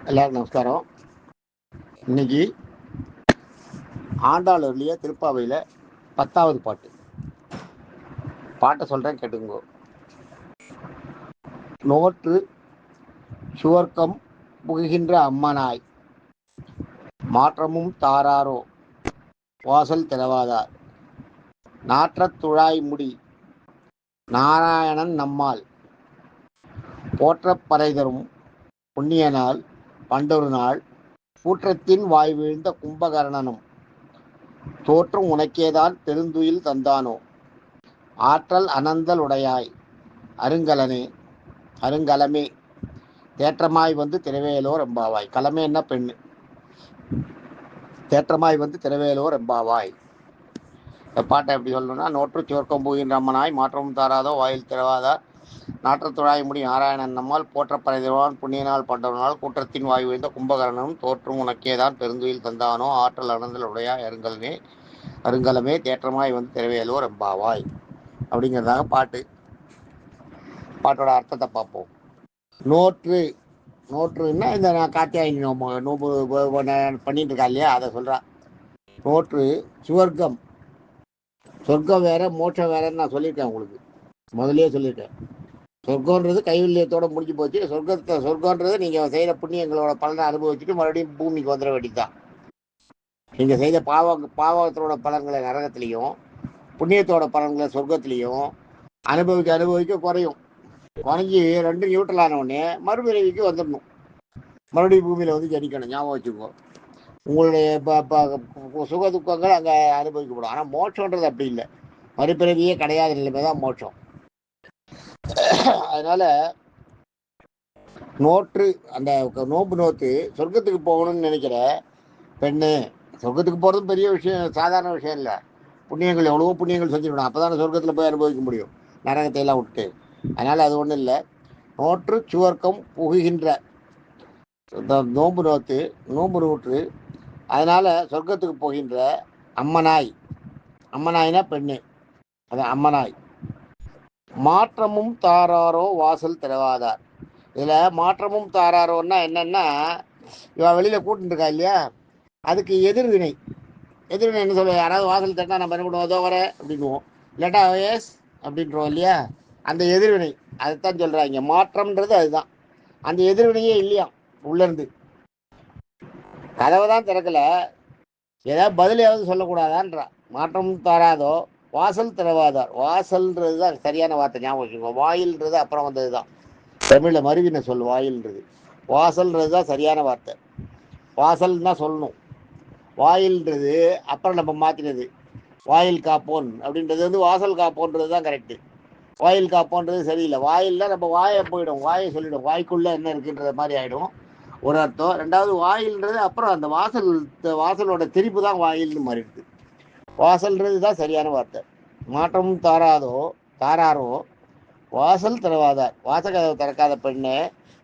எல்லாருக்கும் நமஸ்காரம். இன்னைக்கு ஆண்டாளூர்லேயே திருப்பாவையில் 10வது பாட்டை சொல்கிறேன், கேட்டுங்கோ. நோற்று சுவர்க்கம் புகுகின்ற அம்மனாய், மாற்றமும் தாராரோ வாசல் திறவாதார், நாற்றத் துழாய் முடி நாராயணன் நம்மால், போற்றப் பறைதரும் புண்ணியனால் பண்டொரு நாள், கூற்றத்தின் வாய் வீழ்ந்த கும்பகர்ணனும் தோற்றும் உனக்கேதான் பெருந்துயில் தந்தானோ, ஆற்றல் அனந்தல் உடையாய் அருங்கலனே அருங்கலமே தேற்றமாய் வந்து திரவேலோர் எம்பாவாய். கலமே என்ன பெண்ணு, தேற்றமாய் வந்து திரவேலோர் எம்பாவாய். இந்த பாட்டை எப்படி சொல்லணும்னா, நோற்று சுவர்க்கம் புகின்ற அம்மனாய், மாற்றமும் தாராதோ வாயில் திறவாதார், நாற்றத்துழாய் முடி நாராயணன் நம்மால், போற்றப்பறைதருவான் புண்ணியனால் பண்டவனால், கூற்றத்தின் வாய் வீழ்ந்த கும்பகர்ணனும் தோற்றும் உனக்கேதான் பெருந்துயில் தந்தானோ, ஆற்றல் அனந்தல் உடையாய் அருங்கலனே அருங்கலமே தேற்றமாய் வந்து திரவேலோர் எம்பாவாய். அப்படிங்கிறதாக பாட்டு. பாட்டோட அர்த்தத்தை பார்ப்போம். நோற்று, நோற்றுன்னா இந்த காத்தியாயினி நோம்பு பண்ணிட்டு இருக்கா இல்லையா, அதை சொல்கிறா. நோற்று சுவர்க்கம், சொர்க்கம் வேற மோட்சம் வேறன்னு நான் சொல்லியிருக்கேன் உங்களுக்கு, முதலே சொல்லியிருக்கேன். சொர்க்கன்றது கைவில்யத்தோட முடிஞ்சு போச்சு. சொர்க்கன்றது நீங்கள் செய்கிற புண்ணியங்களோட பலனை அனுபவிச்சுட்டு மறுபடியும் பூமிக்கு வந்துட வேண்டியதுதான். நீங்கள் செய்த பாவத்தோட பலன்களை நரகத்திலையும், புண்ணியத்தோட பலன்களை சொர்க்கத்திலையும் அனுபவிக்க குறையும். குறைஞ்சி ரெண்டும் நியூட்ரல் ஆன உடனே மறுபிறவிக்கு வந்துடணும், மறுபடியும் பூமியில் வந்து ஜனிக்கணும். ஞாபகம் வச்சுக்கோ. உங்களுடைய சுக துக்கங்கள் அங்கே அனுபவிக்கப்படும். ஆனால் மோட்சன்றது அப்படி இல்லை, மறுபிறவியே கிடையாத நிலைமை தான் மோட்சம். அதனால நோற்று, அந்த நோம்பு நோத்து சொர்க்கத்துக்கு போகணும்னு நினைக்கிற பெண்ணு, சொர்க்கத்துக்கு போகிறதும் பெரிய விஷயம், சாதாரண விஷயம் இல்லை. புண்ணியங்கள் எவ்வளவோ புண்ணியங்கள் செஞ்சுக்கணும், அப்போ தானே சொர்க்கத்தில் போய் அனுபவிக்க முடியும், நரகத்தை எல்லாம் விட்டு. அதனால் அது ஒன்றும் இல்லை. நோற்று சுவர்க்கம் புகுகின்ற, நோம்பு நோற்று அதனால் சொர்க்கத்துக்கு போகின்ற அம்மனாய், அம்மனாய்னா பெண்ணு, அது அம்மனாய். மாற்றமும் தாராரோ வாசல் திறவாதார். இதில் மாற்றமும் தாராரோன்னா என்னென்னா, இவன் வெளியில் கூட்டிட்டு இருக்கா இல்லையா, அதுக்கு எதிர்வினை. எதிர்வினை என்ன சொல்லுவோம், யாராவது வாசல் தட்டினா நம்ம என்ன பண்ணுவோம், அதோ வர அப்படின்வோம், இல்லாட்டா எஸ் அப்படின்றோம் இல்லையா, அந்த எதிர்வினை அதுதான் சொல்கிறாங்க. மாற்றம்ன்றது அதுதான். அந்த எதிர்வினையே இல்லையா, உள்ளேருந்து கதவை தான் திறக்கலை, ஏதாவது பதிலையாவது சொல்லக்கூடாதான்றா. மாற்றமும் தாராதோ வாசல் திறவாதார். வாசல்ன்றது தான் சரியான வார்த்தை, ஞாபகம் வச்சுக்கோங்க. வாயில்ன்றது அப்புறம் வந்தது தான், தமிழில் மருவின சொல் வாயில்ன்றது. வாசல்ன்றது தான் சரியான வார்த்தை, வாசல் தான் சொல்லணும். வாயில்ன்றது அப்புறம் நம்ம மாற்றினது, வாயில் காப்போன் அப்படின்றது வந்து வாசல் காப்போன்றது தான் கரெக்டு. வாயில் காப்போன்றது சரியில்லை. வாயில்ல நம்ம வாயை போயிடும், வாயை சொல்லிடும், வாய்க்குள்ளே என்ன இருக்குன்ற மாதிரி ஆகிடும் ஒரு அர்த்தம். ரெண்டாவது வாயில்ன்றது அப்புறம் அந்த வாசலோட திரிப்பு தான் வாயில்னு மாறிடுது. வாசல்ன்றது தான் சரியான வார்த்தை. மாற்றமும் தாராரோ வாசல் திறவாதார். வாசகதவை திறக்காத பெண்ணு,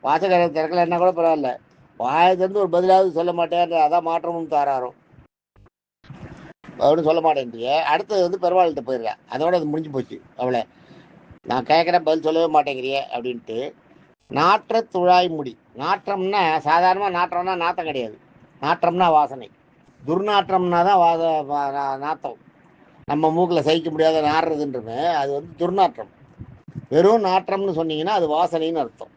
வாசகதவை திறக்கலைன்னா கூட பரவாயில்ல, வாயத்திலிருந்து ஒரு பதிலாவது சொல்ல மாட்டேன், அதான் மாற்றமும் தாராரோ அப்படின்னு சொல்ல மாட்டேன்றிய. அடுத்தது வந்து பெருமாள்கிட்ட போயிடுறேன், அதோட அது முடிஞ்சு போச்சு. அவளை நான் கேட்குறேன் பதில் சொல்லவே மாட்டேங்கிறிய அப்படின்ட்டு. நாற்ற துழாய் முடி, நாற்றம்னா சாதாரணமாக நாற்றம்னா நாத்தம் கிடையாது, நாற்றம்னா வாசனை. துர்நாற்றம்னா தான் நாத்தம், நம்ம மூக்கில் சகிக்க முடியாத நாடுறதுன்றது அது வந்து துர்நாற்றம். வெறும் நாற்றம்னு சொன்னீங்கன்னா அது வாசனைன்னு அர்த்தம்.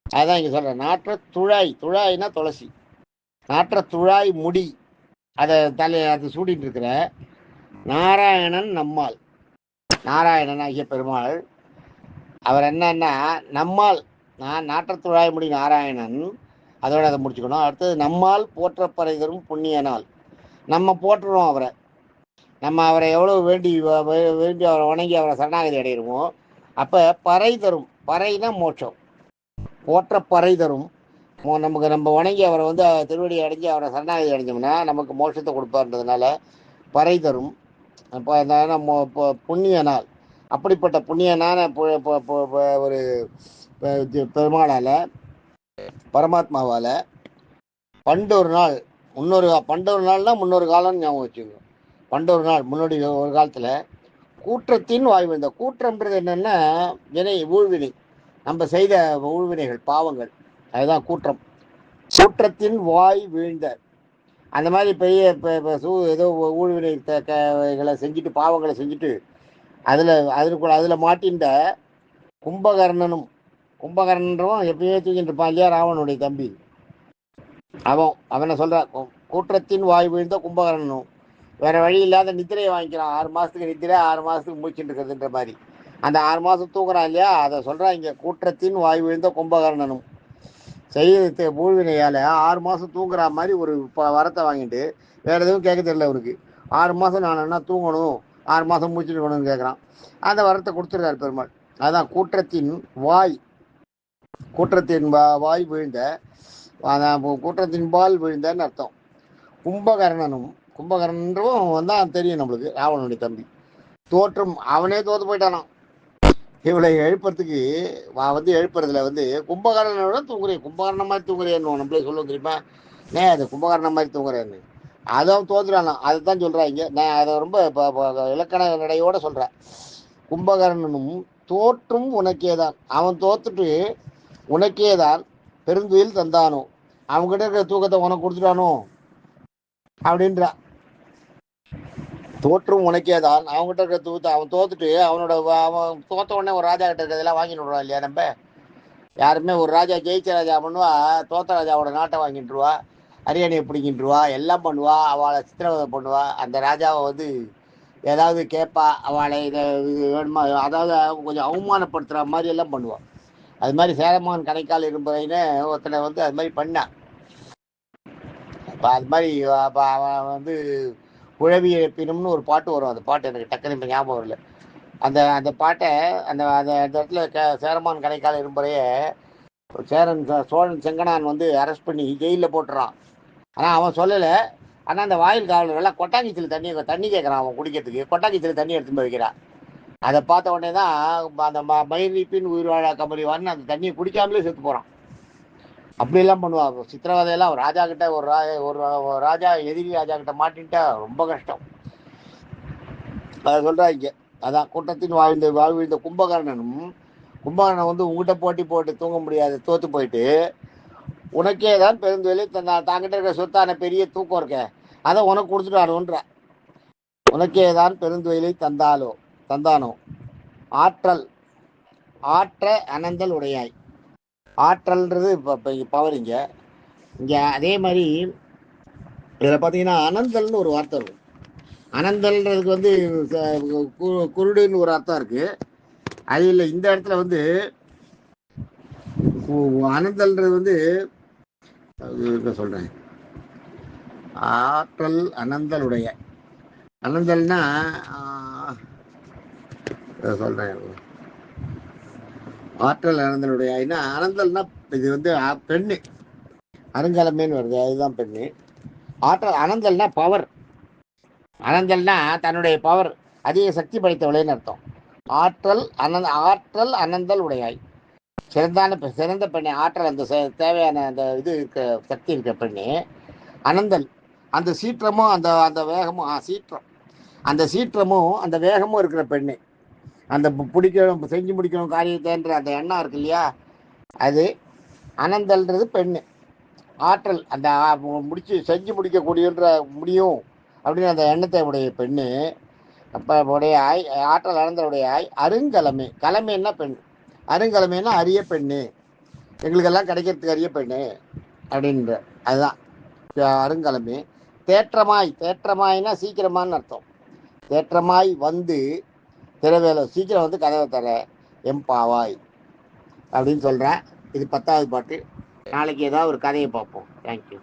அதுதான் இங்கே சொல்கிறேன். நாற்ற துழாய்னா துளசி. நாற்ற துழாய் முடி, அதை அது சூடிட்டு இருக்கிற நாராயணன் நம்மால். நாராயணன் ஆகிய பெருமாள், அவர் என்னன்னா நம்மால், நாற்றத்துழாய் முடி நாராயணன், அதோட அதை முடிச்சுக்கணும். அடுத்தது நம்மால் போற்றப்பறை தரும் புண்ணியனால். நம்ம போற்றுறோம் அவரை, நம்ம அவரை எவ்வளோ வேண்டி அவரை வணங்கி அவரை சரணாகதி அடையிறோமோ, அப்போ பறை தரும், பறைனா மோட்சம், போற்ற பறை தரும். நமக்கு நம்ம வணங்கி அவரை வந்து திருவடி அடைஞ்சு அவரை சரணாகதி அடைஞ்சோம்னா நமக்கு மோட்சத்தை கொடுப்பார்ன்றதுனால பறை தரும். அப்போ புண்ணியனால், அப்படிப்பட்ட புண்ணியனான ஒரு பெருமாளால், பரமாத்மாவால் பண்டொரு நாள், பண்டொரு நாள்னா முன்னொரு காலம்னு ஞாபகம் வச்சுக்கோங்க. பண்டொரு நாள், முன்னாடி ஒரு காலத்தில் கூற்றத்தின் வாய்வு. இந்த கூற்றம்ன்றது என்னென்னா ஊழ்வினை, நம்ம செய்த ஊழ்வினைகள் பாவங்கள், அதுதான் கூற்றம். கூற்றத்தின் வாய் வீழ்ந்த, அந்த மாதிரி பெரிய ஏதோ ஊழ்வினைகளை செஞ்சுட்டு பாவங்களை செஞ்சுட்டு அதில் மாட்டின்ற கும்பகர்ணனும், கும்பகர்ணன்றவன் எப்பயுமே தூக்கிட்டு இருப்பான் இல்லையா, ராவனுடைய தம்பி. அவனை சொல்ற கூற்றத்தின் வாய் வீழ்ந்த கும்பகர்ணனும் வேற வழி இல்லாத நித்திரையை வாங்கிக்கிறான். 6 மாசத்துக்கு நித்திரை, 6 மாசத்துக்கு மூச்சுட்டு இருக்கிறதுன்ற மாதிரி. அந்த 6 மாசம் தூங்குறான் இல்லையா, அதை சொல்றான் இங்க. கூற்றத்தின் வாய் வீழ்ந்த கும்பகர்ணனும் செய்ய ஊழ்வினையால 6 மாசம் தூங்குற மாதிரி ஒரு வரத்தை வாங்கிட்டு வேற எதுவும் கேட்க தெரியல அவருக்கு. 6 மாசம் நான் என்ன தூங்கணும், 6 மாசம் மூச்சுட்டு இருக்கணும்னு கேட்குறான். அந்த வரத்தை கொடுத்துருக்காரு பெருமாள். அதான் கூற்றத்தின் வாய், கூற்றத்தின் வாய் வீழ்ந்த, கூற்றத்தின் பால் வீழ்ந்தன்னு அர்த்தம். கும்பகர்ணனும், கும்பகர்ணன்றவும் தான் தெரியும் நம்மளுக்கு, ராவனுடைய தம்பி. தோற்றும் அவனே தோத்து போயிட்டானான். இவளை எழுப்புறதுக்கு எழுப்புறதுல கும்பகர்ணனோட தூங்குறேன், கும்பகர்ணம் மாதிரி தூங்குறேன்னு நம்மளே சொல்லுவோம் தெரியுமா. அது கும்பகர்ணம் மாதிரி தூங்குறேன்னு அதுவும் தோத்துறானா. அதை தான் சொல்றாங்க. நான் அதை ரொம்ப இலக்கண நடையோட சொல்றேன். கும்பகர்ணனும் தோற்றும் உனக்கேதான், அவன் தோத்துட்டு உனக்கேதான் பெருந்துயில் தந்தானோ, அவங்ககிட்ட இருக்கிற தூக்கத்தை உனக்கு கொடுத்துட்டானோ அப்படின்றா. தோற்றும் உனக்கேதான், அவங்ககிட்ட இருக்கிற தூக்கத்தை அவன் தோத்துட்டு அவன் தோத்த உடனே ஒரு ராஜா கிட்ட இருக்கிறதெல்லாம் வாங்கிட்டு விடுவான் இல்லையா. நம்ம யாருமே ஒரு ராஜா ஜெயிச்ச ராஜா பண்ணுவா, தோத்த ராஜாவோட நாட்டை வாங்கிட்டுருவா, அரியணையை பிடிக்கிட்டுருவா, எல்லாம் பண்ணுவா, அவளை சித்திரவதை பண்ணுவா. அந்த ராஜாவை ஏதாவது கேட்பா, அவளை இதை வேணுமா, அதாவது கொஞ்சம் அவமானப்படுத்துகிற மாதிரி எல்லாம் பண்ணுவாள். அது மாதிரி சேரமான் கணைக்கால் இருப்பதைன்னு ஒருத்தனை அது மாதிரி பண்ணான். இப்போ அது மாதிரி அவன் குழவி எழுப்பினும்னு ஒரு பாட்டு வரும். அந்த பாட்டு எனக்கு டக்குன்னு இப்போ ஞாபகம் வரல. அந்த பாட்டை அந்த இடத்துல சேரமான் கணைக்கால் இருப்பதையே சோழன் செங்கனான் அரெஸ்ட் பண்ணி ஜெயிலில் போட்டுறான். ஆனால் அவன் சொல்லலை. ஆனால் அந்த வாயில் காவலர்கள்லாம் கொட்டாங்கிச்சில் தண்ணி கேட்குறான் அவன் குடிக்கிறதுக்கு. கொட்டாங்கிச்சில் தண்ணி எடுத்து போய் வைக்கிறான். அதை பார்த்த உடனே தான் அந்த மயிரிப்பின் உயிர் வாழா கமலிவான்னு அந்த தண்ணியை குடிக்காமலே செத்து போகிறான். அப்படியெல்லாம் பண்ணுவாங்க சித்திரவதையெல்லாம். ராஜா கிட்ட ஒரு ராஜா எதிரி ராஜா கிட்ட மாட்டின்ட்டா ரொம்ப கஷ்டம். அதை சொல்றாங்க. அதான் கூட்டத்தின் வாழ்ந்த கும்பகர்ணனும், கும்பகர்ணன் உங்ககிட்ட போட்டி போட்டு தூங்க முடியாது, தோத்து போயிட்டு உனக்கே தான் பெருந்தொழில் தாங்கிட்ட இருக்கிற சொத்தான பெரிய தூக்கம் இருக்க அதை உனக்கு கொடுத்துட்டானுன்ற. உனக்கே தான் பெருந்தொழிலை தந்தானோ ஆற்றல் ஆற்ற அனந்தல் உடையாய். ஆற்றல்ன்றது பவர். இங்க அதே மாதிரி இதில் பார்த்தீங்கன்னா அனந்தல்னு ஒரு வார்த்தை இருக்கும். அனந்தல்ன்றதுக்கு குருடுன்னு ஒரு அர்த்தம் இருக்கு. அது இல்லை, இந்த இடத்துல அனந்தல்ன்றது சொல்றேன். ஆற்றல் அனந்தலுடைய, அனந்தல்னா சொல்றேன். ஆற்றல் அனந்தலுடைய அனந்தல்னா இது பெண்ணு, அருங்கலமேன்னு வருது, அதுதான் பெண்ணு. ஆற்றல் அனந்தல்னா பவர். அனந்தல்னா தன்னுடைய பவர், அதிக சக்தி படைத்தவளேன்னு அர்த்தம். ஆற்றல் அனந்தல் உடையாய், சிறந்த பெண்ணை. ஆற்றல் அந்த தேவையான அந்த இது இருக்க சக்தி இருக்க பெண்ணு. அனந்தல் அந்த சீற்றமும் அந்த வேகமும் சீற்றம், அந்த சீற்றமும் அந்த வேகமும் இருக்கிற பெண்ணு. அந்த பிடிக்கணும், செஞ்சு முடிக்கணும் காரியத்தைன்ற அந்த எண்ணம் இருக்கு இல்லையா, அது அனந்தல்ன்றது பெண்ணு. ஆற்றல் அந்த செஞ்சு முடிக்கக்கூடியன்ற முடியும் அப்படின்னு அந்த எண்ணத்தை உடைய பெண்ணு. அப்போ உடையாய் ஆற்றல் அனந்தலுடையாய் அருங்கலமே. கலமைன்னா பெண், அருங்கலமைன்னா அரிய பெண்ணு, எங்களுக்கெல்லாம் கிடைக்கிறதுக்கு அரிய பெண்ணு அப்படின்ற. அதுதான் அருங்கலமே. தேற்றமாய்னா சீக்கிரமானு அர்த்தம். தேற்றமாய் திறவேலை, சீக்கிரம் கதவை தர எம்பாவாய் அப்படின்னு சொல்கிறேன். இது 10வது பாட்டு. நாளைக்கு ஏதாவது ஒரு கதையை பார்ப்போம். தேங்க்யூ.